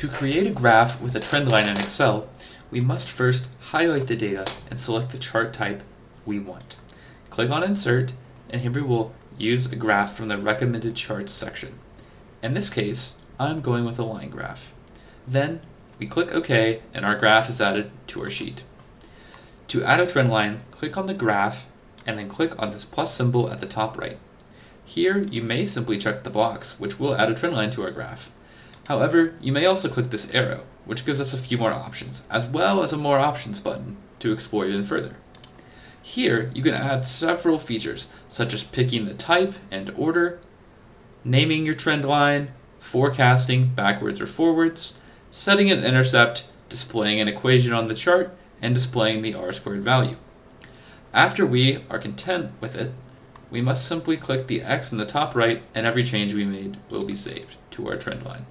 To create a graph with a trend line in Excel, we must first highlight the data and select the chart type we want. Click on Insert, and here we will use a graph from the Recommended Charts section. In this case, I'm going with a line graph. Then, we click OK, and our graph is added to our sheet. To add a trend line, click on the graph, and then click on this plus symbol at the top right. Here, you may simply check the box, which will add a trend line to our graph. However, you may also click this arrow, which gives us a few more options, as well as a More Options button to explore even further. Here, you can add several features, such as picking the type and order, naming your trend line, forecasting backwards or forwards, setting an intercept, displaying an equation on the chart, and displaying the r-squared value. After we are content with it, we must simply click the X in the top right, and every change we made will be saved to our trend line.